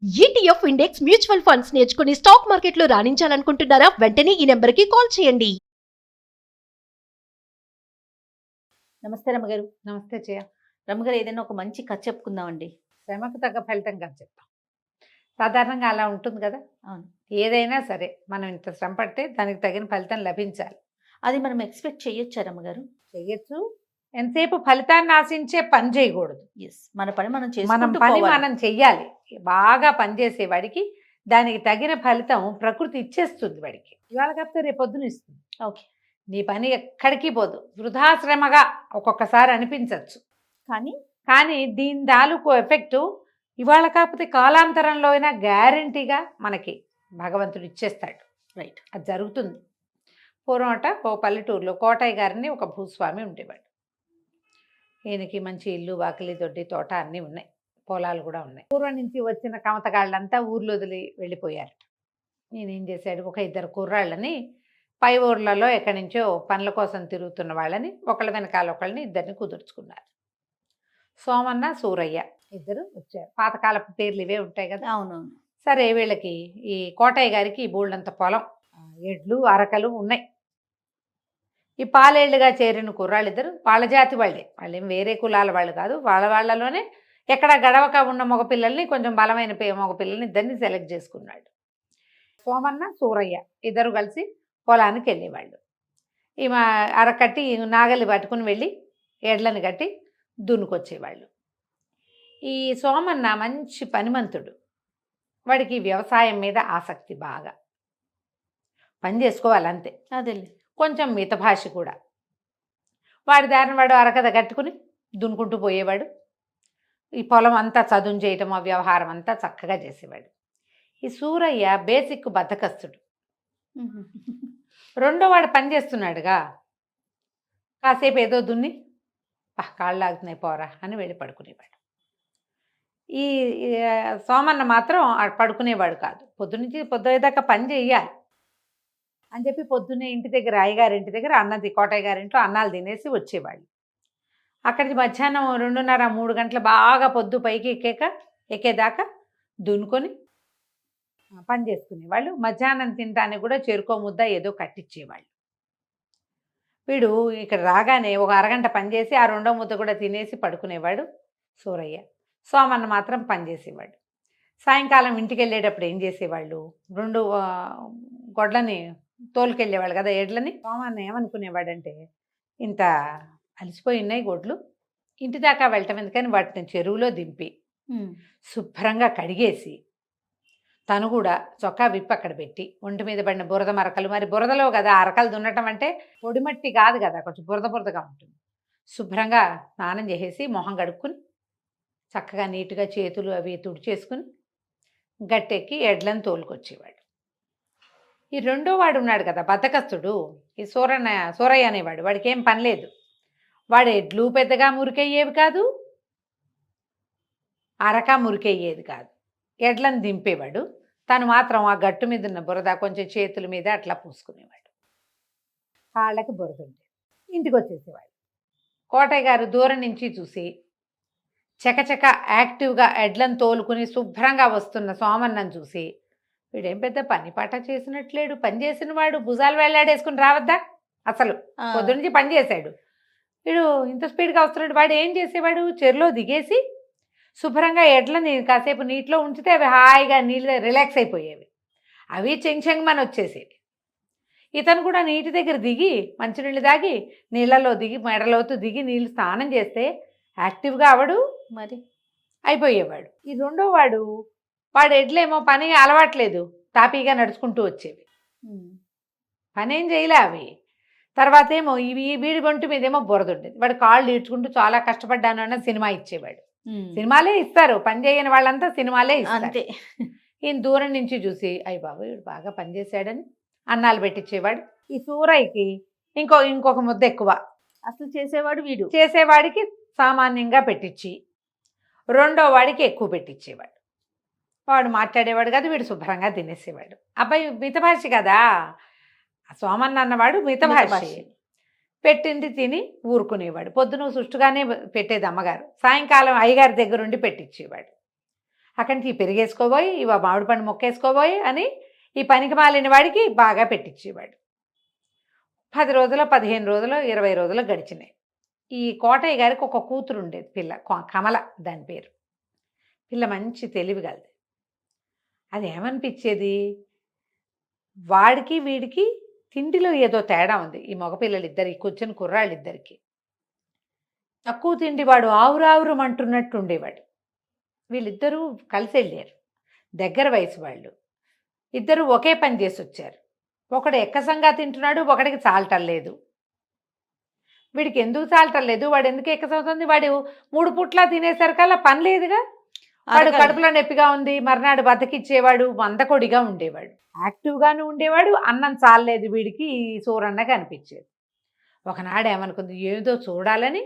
ETF index mutual funds నేర్చుకుని stock మార్కెట్లో రాణించాలనుకుంటున్నారా? వెంటనే ఈ నెంబర్కి కాల్ చేయండి. నమస్తే రమ్మగారు. నమస్తే జయ. రమ్మగారు, ఏదైనా ఒక మంచి కథ చెప్పుకుందామండి. శ్రమకు తగ్గ ఫలితం కాదు చెప్తాం. సాధారణంగా అలా ఉంటుంది కదా. అవును. ఏదైనా సరే మనం ఇంత శ్రమ పడితే దానికి తగిన ఫలితం లభించాలి. అది మనం ఎక్స్పెక్ట్ చేయొచ్చా రమ్మగారు? చెయ్యొచ్చు. ఎంతసేపు ఫలితాన్ని ఆశించే పని చేయకూడదు. ఎస్, మన పని మనం మనం చేసుకుంటూ పని పోవాలి. మనం చెయ్యాలి. బాగా పనిచేసేవాడికి దానికి తగిన ఫలితం ప్రకృతి ఇచ్చేస్తుంది. వాడికి ఇవాళ కాకపోతే రేపు పొద్దున ఇస్తుంది. ఓకే. నీ పని ఎక్కడికి పోదు. వృధా శ్రమగా ఒక్కొక్కసారి అనిపించవచ్చు, కానీ దీని తాలూకు ఎఫెక్టు ఇవాళ కాకపోతే కాలాంతరంలో అయినా గ్యారంటీగా మనకి భగవంతుడు ఇచ్చేస్తాడు. రైట్. అది జరుగుతుంది. పూర్వమట ఓ పల్లెటూరులో కోటయ్య గారిని ఒక భూస్వామి ఉండేవాడు. ఈయనకి మంచి ఇల్లు, వాకిలి, దొడ్డి, తోట అన్నీ ఉన్నాయి. పొలాలు కూడా ఉన్నాయి. పూర్వం నుంచి వచ్చిన కమతగాళ్ళంతా ఊర్లో వదిలి వెళ్ళిపోయారు. నేనేం చేశాడు, ఒక ఇద్దరు కుర్రాళ్ళని పై ఊర్లలో ఎక్కడి నుంచో పనుల కోసం తిరుగుతున్న వాళ్ళని ఒకళ్ళ వెనకాల ఒకళ్ళని ఇద్దరిని కుదుర్చుకున్నారు. సోమన్న, సూరయ్య ఇద్దరు వచ్చారు. పాతకాలపు పేర్లు ఇవే ఉంటాయి కదా. అవునవును. సరే, వీళ్ళకి ఈ కోటయ్య గారికి బోల్డంత పొలం, ఎడ్లు, అరకలు ఉన్నాయి. ఈ పాలేళ్లుగా చేరిన కుర్రాళ్ళిద్దరు వాళ్ళ జాతి వాళ్ళే, వాళ్ళేం వేరే కులాల వాళ్ళు కాదు. వాళ్ళలోనే ఎక్కడ గడవక ఉన్న మగపిల్లల్ని, కొంచెం బలమైన మగపిల్లల్ని ఇద్దరిని సెలెక్ట్ చేసుకున్నాడు. సోమన్న, సూరయ్య ఇద్దరు కలిసి పొలానికి వెళ్ళేవాళ్ళు. ఈమె అరకట్టి నాగలి పట్టుకుని వెళ్ళి ఎడ్లను కట్టి దున్నుకొచ్చేవాళ్ళు. ఈ సోమన్న మంచి పనిమంతుడు. వాడికి వ్యవసాయం మీద ఆసక్తి, బాగా పని చేసుకోవాలంతే. అదే. కొంచెం మితభాష కూడా. వాడి దారిని వాడు అరకథ కట్టుకుని దున్నుకుంటూ పోయేవాడు. ఈ పొలం అంతా చదును చేయటం, ఆ వ్యవహారం అంతా చక్కగా చేసేవాడు. ఈ సూరయ్య బేసిక్ బద్ధకస్తుడు. రెండో వాడు పని చేస్తున్నాడుగా, కాసేపు ఏదో దున్ని కాళ్ళు లాగుతున్నాయి పోరా అని వెళ్ళి పడుకునేవాడు. ఈ సోమన్న మాత్రం పడుకునేవాడు కాదు. పొద్దుదాకా పని చెయ్యాలి అని చెప్పి పొద్దున్నే ఇంటి దగ్గర, అయ్యగారింటి దగ్గర అన్నది, కోటయ్య గారింట్లో అన్నాలు తినేసి వచ్చేవాళ్ళు. అక్కడికి మధ్యాహ్నం 2:30, 3 గంటలు బాగా పొద్దు పైకి ఎక్కేదాకా దున్నుకొని పని చేసుకునేవాళ్ళు. మధ్యాహ్నం తినడానికి కూడా చెరుకో ముద్ద ఏదో కట్టించేవాళ్ళు. వీడు ఇక్కడ రాగానే ఒక అరగంట పనిచేసి ఆ 2వ ముద్ద కూడా తినేసి పడుకునేవాడు సూరయ్య. సోమన్న మాత్రం పనిచేసేవాడు. సాయంకాలం ఇంటికి వెళ్ళేటప్పుడు ఏం చేసేవాళ్ళు, 2 గొడ్లని తోలుకెళ్ళేవాళ్ళు కదా, ఎడ్లని. సోమన్న ఏమనుకునేవాడంటే, ఇంత అలసిపోయి ఉన్నాయి గొడ్లు, ఇంటి దాకా వెళ్ళటం ఎందుకని వాటిని చెరువులో దింపి శుభ్రంగా కడిగేసి తను కూడా చొక్కా విప్పి అక్కడ పెట్టి, ఒంటి మీద పడిన బురద మరకలు, మరి బురదలో కదా అరకలు దున్నటం అంటే పొడిమట్టి కాదు కదా, కొంచెం బురదగా ఉంటుంది. శుభ్రంగా స్నానం చేసేసి మొహం కడుక్కుని చక్కగా నీట్గా చేతులు అవి తుడిచేసుకుని గట్టెక్కి ఎడ్లను తోలుకొచ్చేవాడు. ఈ రెండో వాడు ఉన్నాడు కదా బద్ధకస్తుడు, ఈ సూరయ్య అనేవాడు. వాడికి ఏం పని లేదు. వాడు ఎడ్లు పెద్దగా మురికయ్యేవి కాదు, అరక మురికయ్యేది కాదు. ఎడ్లను దింపేవాడు. తను మాత్రం ఆ గట్టు మీద ఉన్న బురద కొంచెం చేతుల మీద అట్లా పూసుకునేవాడు. కాళ్ళకి బురద ఉండేది. ఇంటికి వచ్చేసేవాడు. కోటయ్య గారు దూరం నుంచి చూసి చకచక యాక్టివ్గా ఎడ్లను తోలుకుని శుభ్రంగా వస్తున్న సోమన్నను చూసి, వీడేం పెద్ద పని పాట చేసినట్లేడు, పని చేసిన వాడు భుజాలు వేలాడేసుకుని రావద్దా, అసలు పొద్దునుంచి పని చేశాడు, వీడు ఇంత స్పీడ్గా వస్తున్నాడు. వాడు ఏం చేసేవాడు, చెరులో దిగేసి శుభ్రంగా ఎడ్లని కాసేపు నీటిలో ఉంచితే అవి హాయిగా నీళ్ళు రిలాక్స్ అయిపోయేవి. అవి చెంగమని వచ్చేసేవి. ఇతను కూడా నీటి దగ్గర దిగి మంచినీళ్ళు తాగి నీళ్ళలో దిగి మెడలోతు దిగి నీళ్ళు స్నానం చేస్తే యాక్టివ్గా అవడు మరి అయిపోయేవాడు. ఈ రెండో వాడు ఎడ్లేమో పని అలవాట్లేదు, తాపీగా నడుచుకుంటూ వచ్చేవి, పనేం చేయలే అవి. తర్వాత ఏమో ఇవి వీడి గొంటు మీదేమో బురద ఉండేది. వాడు కాళ్ళు ఈడ్చుకుంటూ చాలా కష్టపడ్డాను అన్న సినిమా ఇచ్చేవాడు. సినిమాలే ఇస్తారు, పని చేయని వాళ్ళంతా సినిమాలే ఇస్తారు. ఈయన దూరం నుంచి చూసి అయ్య బాబు వీడు బాగా పనిచేశాడని అన్నాలు పెట్టించేవాడు. ఈ సూరయ్యకి ఇంకొక ముద్ద ఎక్కువ. అసలు చేసేవాడు వీడు. చేసేవాడికి సామాన్యంగా పెట్టించి రెండో వాడికి ఎక్కువ పెట్టించేవాడు. వాడు మాట్లాడేవాడు కాదు, వీడు శుభ్రంగా తినేసేవాడు. అబ్బాయి మితభాషి కదా, సోమన్న అన్నవాడు మితభాషి. పెట్టింది తిని ఊరుకునేవాడు. పొద్దున సుష్టుగానే పెట్టేది అమ్మగారు, సాయంకాలం అయ్యగారి దగ్గరుండి పెట్టించేవాడు. అక్కడి నుంచి ఈ పెరిగేసుకోబోయి ఇవ మామిడి పండు మొక్కేసుకోబోయి అని ఈ పనికి మాలిన వాడికి బాగా పెట్టించేవాడు. 10 రోజులు 15 రోజులు 20 రోజులు గడిచినాయి. ఈ కోటయ్య గారికి ఒక కూతురు ఉండేది, పిల్ల కమల దాని పేరు. పిల్ల మంచి తెలివి కలది. అది ఏమనిపించేది, వాడికి వీడికి తిండిలో ఏదో తేడా ఉంది. ఈ మగపిల్లలిద్దరికి కూర్చొని కుర్రాళ్ళిద్దరికి తక్కువ తిండి, వాడు ఆవురావురమంటున్నట్టు ఉండేవాడు. వీళ్ళిద్దరూ కలిసి వెళ్ళారు, దగ్గర వయసు వాళ్ళు. ఇద్దరు ఒకే పని చేసి వచ్చారు. ఒకడు ఎక్కసంగా తింటున్నాడు, ఒకడికి చాలటలేదు. వీడికి ఎందుకు చాలటలేదు, వాడు ఎందుకు ఎక్కసవుతుంది, వాడు 3 పూట్లా తినేసరికల్లా పని లేదుగా. వాడు కడుపులో నొప్పిగా ఉంది, మర్నాడు బతకిచ్చేవాడు, మందకొడిగా ఉండేవాడు, యాక్టివ్గానే ఉండేవాడు. అన్నం చాలలేదు వీడికి, ఈ సూరన్నగా అనిపించేది. ఒకనాడు ఏమనుకుంది, ఏదో చూడాలని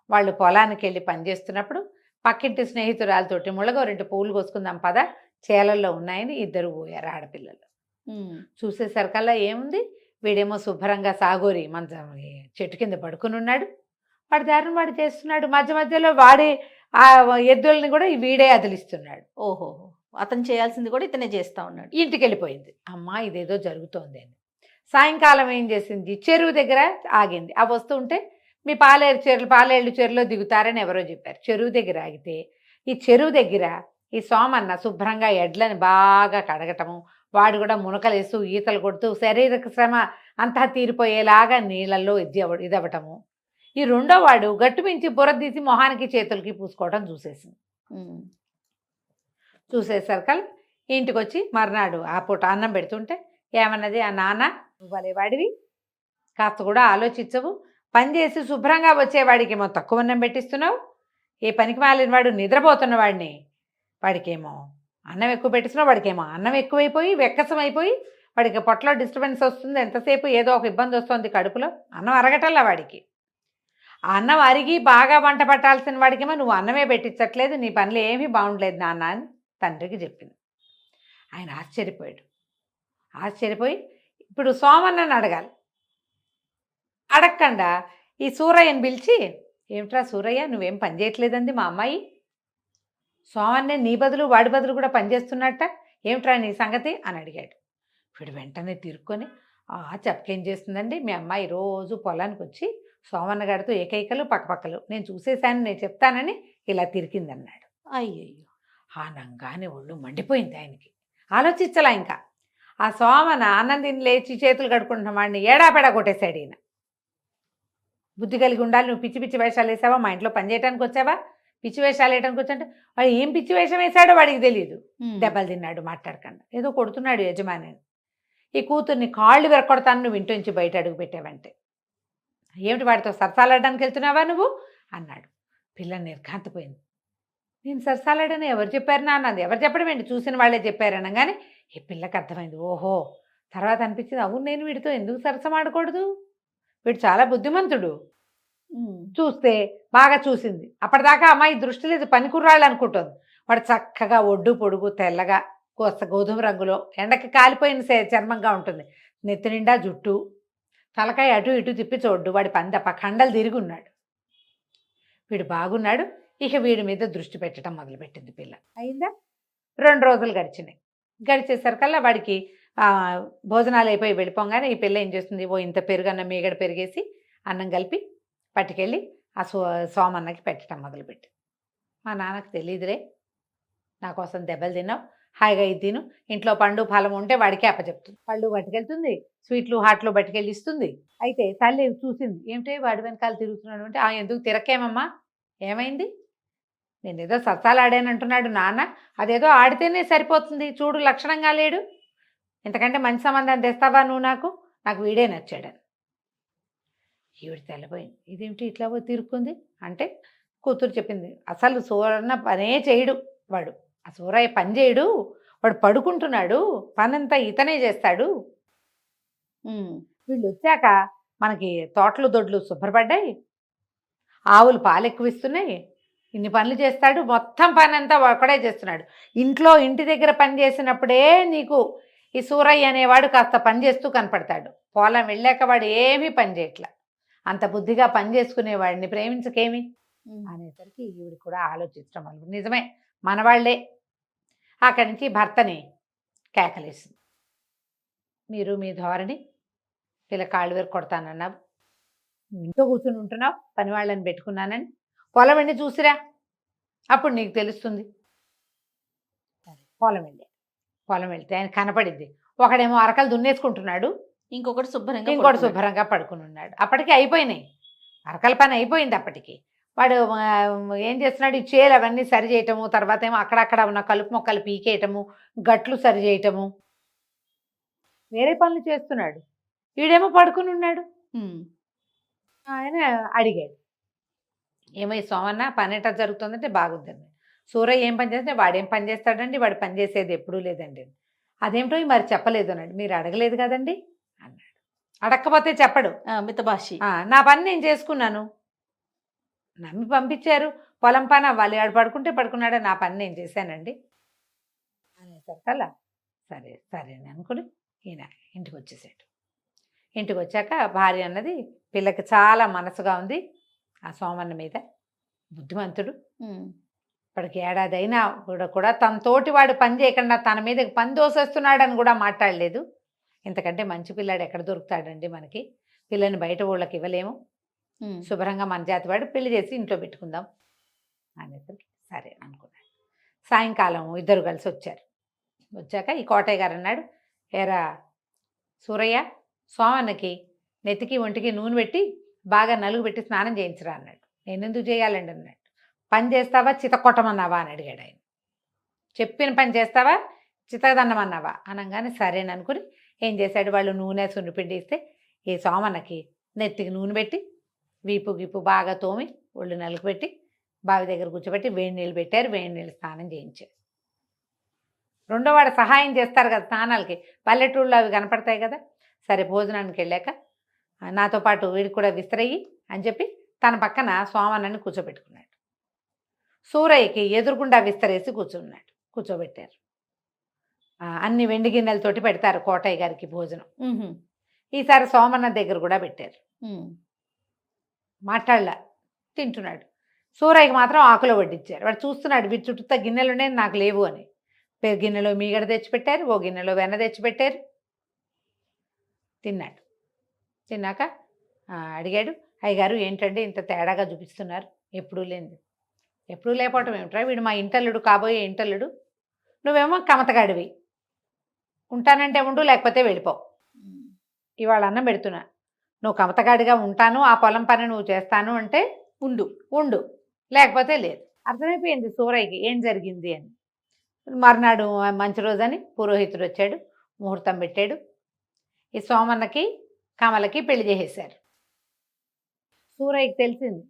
వాళ్ళు పొలానికి వెళ్ళి పనిచేస్తున్నప్పుడు పక్కింటి స్నేహితురాలతోటి ముళ్ళగో 2 పువ్వులు కోసుకుందాం పద, చేలల్లో ఉన్నాయని ఇద్దరు పోయారు ఆడపిల్లలు. చూసేసరికల్లా ఏముంది, వీడేమో శుభ్రంగా సాగోరి మంచం చెట్టు కింద పడుకుని ఉన్నాడు. వాడి దారిని వాడు చేస్తున్నాడు. మధ్య మధ్యలో వాడే ఆ ఎద్దుల్ని కూడా వీడే అదిలిస్తున్నాడు. ఓహో, అతను చేయాల్సింది కూడా ఇతనే చేస్తా ఉన్నాడు. ఇంటికి వెళ్ళిపోయింది. అమ్మా ఇదేదో జరుగుతోంది అని. సాయంకాలం ఏం చేసింది, చెరువు దగ్గర ఆగింది. ఆ వస్తుంటే మీ పాలేళ్ళు చెరువులో దిగుతారని ఎవరో చెప్పారు. చెరువు దగ్గర ఆగితే ఈ చెరువు దగ్గర ఈ సోమన్న శుభ్రంగా ఎడ్లని బాగా కడగటము, వాడు కూడా మునకలేస్తూ ఈతలు కొడుతూ శారీరక శ్రమ అంతా తీరిపోయేలాగా నీళ్ళల్లో ఇదవ్వటము. ఈ రెండో వాడు గట్టు మించి బుర్ర తీసి మొహానికి చేతులకి పూసుకోవడం చూసేసింది. చూసేసరికి ఇంటికి వచ్చి మర్నాడు ఆ పూట అన్నం పెడుతుంటే ఏమన్నది, ఆ నాన్న నువ్వు వాడివి, కాస్త కూడా ఆలోచించవు, పని చేసి శుభ్రంగా వచ్చేవాడికి ఏమో తక్కువ అన్నం పెట్టిస్తున్నావు, ఏ పనికి మాలిన వాడు నిద్రపోతున్న వాడిని వాడికేమో అన్నం ఎక్కువ పెట్టిస్తున్నావు, వాడికేమో అన్నం ఎక్కువైపోయి వెక్కసం అయిపోయి వాడికి పొట్టలో డిస్టర్బెన్స్ వస్తుంది, ఎంతసేపు ఏదో ఒక ఇబ్బంది వస్తుంది కడుపులో, అన్నం అరగటల్లా వాడికి. ఆ అన్నం అరిగి బాగా వంట పట్టాల్సిన వాడికేమో నువ్వు అన్నమే పెట్టించట్లేదు, నీ పనులు ఏమీ బాగుండలేదు నాన్న అని తండ్రికి చెప్పింది. ఆయన ఆశ్చర్యపోయి ఇప్పుడు సోమన్నని అడగాలి. అడగకుండా ఈ సూరయ్యని పిలిచి, ఏమిట్రా సూరయ్య నువ్వేం పని చేయట్లేదండి మా అమ్మాయి, సోమన్నే నీ బదులు వాడి బదులు కూడా పనిచేస్తున్నట్ట, ఏమిట్రా నీ సంగతి అని అడిగాడు. వీడు వెంటనే తిరుక్కొని, చెప్పకేం చేస్తుందండి, మీ అమ్మాయి రోజు పొలానికి వచ్చి సోమన్న గారితో ఏకైకలు పక్కపక్కలు నేను చూసేశాను, నేను చెప్తానని ఇలా తిరిగిందన్నాడు. అయ్యయ్యో, ఆనంగానే ఒళ్ళు మండిపోయింది ఆయనకి. ఆలోచించలా ఇంకా. ఆ సోమన ఆనందిని లేచి చేతులు కడుక్కుంటున్న వాడిని ఏడాపెడా కొట్టేశాడు ఈయన. బుద్ధి కలిగి ఉండాలి, నువ్వు పిచ్చి పిచ్చి వేషాలు వేసావా, మా ఇంట్లో పని చేయడానికి వచ్చావా, పిచ్చి వేషాలు వేయడానికి వచ్చాంటే వాడు ఏం పిచ్చి వేషం వేశాడో వాడికి తెలియదు. దెబ్బలు తిన్నాడు మాట్లాడకుండా, ఏదో కొడుతున్నాడు యజమాని. ఈ కూతుర్ని కాళ్ళు విరకొడతాను నువ్వు ఇంటి నుంచి బయట అడుగు పెట్టావంటే, ఏమిటి వాడితో సరసాలాడడానికి వెళ్తున్నావా నువ్వు అన్నాడు. పిల్ల నిర్ఘాంతపోయింది. నేను సరసాలాడని ఎవరు చెప్పారు నాన్నది, ఎవరు చెప్పడం ఏంటి, చూసిన వాళ్ళే చెప్పారనగానే ఈ పిల్లకి అర్థమైంది. ఓహో, తర్వాత అనిపించింది, అవును నేను వీడితో ఎందుకు సరసమాడకూడదు, వీడు చాలా బుద్ధిమంతుడు. చూస్తే బాగా చూసింది. అప్పటిదాకా అమ్మాయి దృష్టి లేదు, పని కుర్రాళ్ళు అనుకుంటుంది. వాడు చక్కగా ఒడ్డు పొడుగు తెల్లగా కోస్త గోధుమ రంగులో ఎండకి కాలిపోయిన చర్మంగా ఉంటుంది, నెత్తి నిండా జుట్టు, తలకాయ అటు ఇటు తిప్పి చూడ్డు, వాడి పందప కండలు తిరిగి ఉన్నాడు. వీడు బాగున్నాడు. ఇక వీడి మీద దృష్టి పెట్టడం మొదలుపెట్టింది పిల్ల. అయిందా, 2 రోజులు గడిచినాయి. గడిచేసరికల్లా వాడికి భోజనాలు అయిపోయి వెళ్ళిపోగానే ఈ పిల్ల ఏం చేస్తుంది, ఓ ఇంత పెరుగన్నం మీగడ పెరిగేసి అన్నం కలిపి పట్టుకెళ్ళి ఆ సోమన్నకి పెట్టడం మొదలుపెట్టి, మా నాన్నకు తెలియదురే, నా కోసం దెబ్బలు తిన్నావు, హాయిగా ఇది తిను, ఇంట్లో పండు ఫలం ఉంటే వాడికి అప్పచెప్తుంది, పళ్ళు పట్టుకెళ్తుంది, స్వీట్లు హాట్లు పట్టుకెళ్ళి ఇస్తుంది. అయితే తల్లి చూసింది, ఏమిటే వాడి వెనకాల తిరుగుతున్నాడు అంటే, ఎందుకు తిరక్కేమమ్మా, ఏమైంది, నేను ఏదో సరసాలు ఆడానంటున్నాడు నాన్న, అదేదో ఆడితేనే సరిపోతుంది, చూడు లక్షణంగా లేడు, ఇంతకంటే మంచి సంబంధం తెస్తావా నువ్వు, నాకు వీడే నచ్చాడని. ఈవిడ తెల్లపోయింది, ఇదేమిటి ఇట్లా తిరుక్కుంది అంటే కూతురు చెప్పింది, అసలు సూరన్న పనే చేయడు వాడు, ఆ సూరయ్య పని చేయడు, వాడు పడుకుంటున్నాడు, పనంతా ఇతనే చేస్తాడు. వీళ్ళు వచ్చాక మనకి తోటలు దొడ్లు శుభ్రపడ్డాయి, ఆవులు పాలు ఎక్కువ ఇస్తున్నాయి, ఇన్ని పనులు చేస్తాడు, మొత్తం పని అంతా ఒకడే చేస్తున్నాడు. ఇంటి దగ్గర పని చేసినప్పుడే నీకు ఈ సూరయ్య అనేవాడు కాస్త పని చేస్తూ కనపడతాడు, పొలం వెళ్ళాక వాడు ఏమీ పని చేయట్లా, అంత బుద్ధిగా పని చేసుకునేవాడిని ప్రేమించకేమి అనేసరికి ఈవిడ కూడా ఆలోచించడం వల్ల నిజమే, మనవాళ్లే అక్కడి నుంచి భర్తని కేకలేసింది. మీరు మీ ధోరణి పిల్ల కాళ్ళు వేరు కొడతానన్నావు, నువ్వు ఇంట్లో కూర్చుని ఉంటున్నావు, పని వాళ్ళని పెట్టుకున్నానని, పొలం వెళ్ళి చూసిరా, అప్పుడు నీకు తెలుస్తుంది. సరే పొలం వెళ్తే ఆయన కనపడింది. ఒకడేమో అరకలు దున్నేసుకుంటున్నాడు, ఇంకొకటి శుభ్రంగా ఇంకోటి పడుకున్నాడు. శుభ్రంగా పడుకుని ఉన్నాడు. అప్పటికి అయిపోయినాయి, అరకల పని అయిపోయింది. అప్పటికి వాడు ఏం చేస్తున్నాడు, ఈ చేలు అవన్నీ సరి చేయటము, తర్వాత ఏమో అక్కడక్కడ ఉన్న కలుపు మొక్కలు పీకేయటము, గట్లు సరి చేయటము, వేరే పనులు చేస్తున్నాడు. వీడేమో పడుకుని ఉన్నాడు. ఉమ్. ఆయన అడిగాడు, ఏమో ఈ సోమన్న పని ఎట్లా జరుగుతుందంటే బాగుందండి. సూరయ్య ఏం పని చేస్తే వాడేం పని చేస్తాడండి, వాడు పని చేసేది ఎప్పుడూ లేదండి. అదేంటో మరి చెప్పలేదు అన్నాడు. మీరు అడగలేదు కదండి అన్నాడు. అడగకపోతే చెప్పడు. మితభాషి. నా పని నేను చేసుకున్నాను, నమ్మి పంపించారు, పొలం పని అవ్వాలి, ఆడు పడుకుంటే పడుకున్నాడే, నా పని నేను చేశానండి అనేసరికల్లా సరే సరే అని అనుకుని ఈయన ఇంటికి వచ్చేసాడు. ఇంటికి వచ్చాక భార్య అన్నది, పిల్లకి చాలా మనసుగా ఉంది ఆ సోమన్న మీద, బుద్ధిమంతుడు, ఇప్పటికి ఏడాది అయినా కూడా తన తోటి వాడు పని చేయకుండా తన మీద పని దోసేస్తున్నాడని కూడా మాట్లాడలేదు. ఇంతకంటే మంచి పిల్లాడు ఎక్కడ దొరుకుతాడండి మనకి, పిల్లని బయట ఊళ్ళకి ఇవ్వలేము, శుభ్రంగా మన జాతి వాడు పెళ్లి చేసి ఇంట్లో పెట్టుకుందాం అనేసరికి సరే అనుకున్నాడు. సాయంకాలం ఇద్దరు కలిసి వచ్చారు. వచ్చాక ఈ కోటయ్య గారు అన్నాడు, ఏరా సూరయ్య, సోమన్నకి నెత్తికి ఒంటికి నూనె పెట్టి బాగా నలుగు పెట్టి స్నానం చేయించరా అన్నాడు. నేను ఎందుకు చేయాలండి అన్నాడు. పని చేస్తావా చితకొట్టమన్నావా అని అడిగాడు ఆయన. చెప్పిన పని చేస్తావా చితదన్నమన్నావా అనగానే సరేననుకుని ఏం చేశాడు, వాళ్ళు నూనె సున్నిపిండి ఇస్తే ఈ సోమన్నకి నెత్తికి నూనె పెట్టి వీపు గిప్పు బాగా తోమి ఒళ్ళు నలుగు పెట్టి బావి దగ్గర కూర్చోబెట్టి వేడి నీళ్ళు పెట్టారు, వేడి నీళ్ళు స్నానం చేయించారు. రెండో వాడు సహాయం చేస్తారు కదా స్నానాలకి, పల్లెటూళ్ళు అవి కనపడతాయి కదా. సరే భోజనానికి వెళ్ళాక నాతో పాటు వీడికి కూడా విస్తరయ్యి అని చెప్పి తన పక్కన సోమన్నని కూర్చోబెట్టుకున్నాడు. సూరయ్యకి ఎదురుగుండా విస్తరేసి కూర్చోబెట్టారు. అన్ని వెండి గిన్నెలతోటి పెడతారు కోటయ్య గారికి భోజనం. ఈసారి సోమన్న దగ్గర కూడా పెట్టారు. మాట్లాడలా, తింటున్నాడు. సూరయ్యకి మాత్రం ఆకులో వడ్డించారు. వాడు చూస్తున్నాడు, వీటి చుట్టూ గిన్నెలు ఉన్నాయి, నాకు లేవు అని. గిన్నెలో మీగడ తెచ్చిపెట్టారు, ఓ గిన్నెలో వెన్న తెచ్చిపెట్టారు. తిన్నాడు. తిన్నాక అడిగాడు, అయ్యగారు ఏంటండి ఇంత తేడాగా చూపిస్తున్నారు, ఎప్పుడూ లేనిది. ఎప్పుడూ లేకపోవటం ఏమిట్రా, వీడు మా ఇంటల్లుడు, కాబోయే ఇంటల్లుడు, నువ్వేమో కమతగాడివి, ఉంటానంటే ఉండు లేకపోతే వెళ్ళిపో. ఇవాళ అన్నం పెడుతున్నా, నువ్వు కమతగాడిగా ఉంటాను, ఆ పొలం పని నువ్వు చేస్తాను అంటే ఉండు లేకపోతే లేదు. అర్థమైపోయింది సూరయ్యకి ఏం జరిగింది అని. మర్నాడు మంచి రోజని పురోహితుడు వచ్చాడు, ముహూర్తం పెట్టాడు. ఈ సోమన్నకి కమలకి పెళ్లి చేసేశారు. సూరయ్యకి తెలిసింది,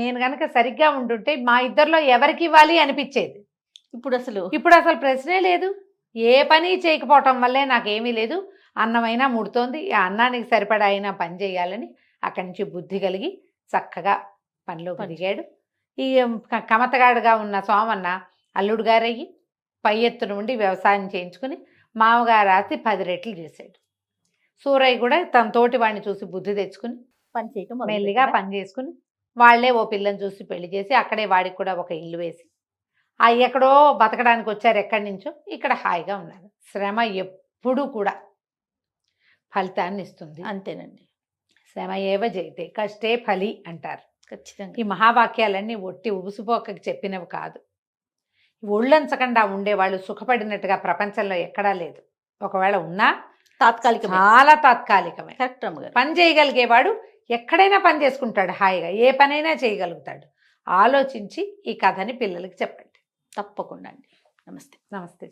నేను కనుక సరిగ్గా ఉంటుంటే మా ఇద్దరిలో ఎవరికి ఇవ్వాలి అనిపించేది. ఇప్పుడు అసలు ప్రశ్నే లేదు. ఏ పని చేయకపోవటం వల్లే నాకేమీ లేదు, అన్నమైనా ముడుతోంది, ఆ అన్నానికి సరిపడా అయినా పని చేయాలని అక్కడి నుంచి బుద్ధి కలిగి చక్కగా పనిలోకి దిగాడు. ఈ కమతగాడుగా ఉన్న సోమన్న అల్లుడు గారయ్యి పై ఎత్తున ఉండి వ్యవసాయం చేయించుకుని మామగారు ఆస్తి 10 రెట్లు చేశాడు. సూరయ్య కూడా తన తోటి వాడిని చూసి బుద్ధి తెచ్చుకుని పని చేయటం మెల్లిగా పని చేసుకుని వాళ్లే ఓ పిల్లని చూసి పెళ్లి చేసి అక్కడే వాడికి కూడా ఒక ఇల్లు వేసి ఎక్కడో బతకడానికి వచ్చారు, ఎక్కడి నుంచో ఇక్కడ హాయిగా ఉన్నారు. శ్రమ ఎప్పుడూ కూడా ఫలితాన్ని ఇస్తుంది. అంతేనండి. శ్రమ ఏవ జయితే కష్టే ఫలి అంటారు. ఖచ్చితంగా ఈ మహావాక్యాలన్నీ ఒట్టి ఉబుసుపోకకి చెప్పినవి కాదు. ఒళ్ళంచకుండా ఉండేవాళ్ళు సుఖపడినట్టుగా ప్రపంచంలో ఎక్కడా లేదు. ఒకవేళ ఉన్నా చాలా తాత్కాలికమే. పని చేయగలిగేవాడు ఎక్కడైనా పని చేసుకుంటాడు, హాయిగా ఏ పనైనా చేయగలుగుతాడు. ఆలోచించి ఈ కథని పిల్లలకి చెప్పండి. తప్పకుండా అండి. నమస్తే. నమస్తే.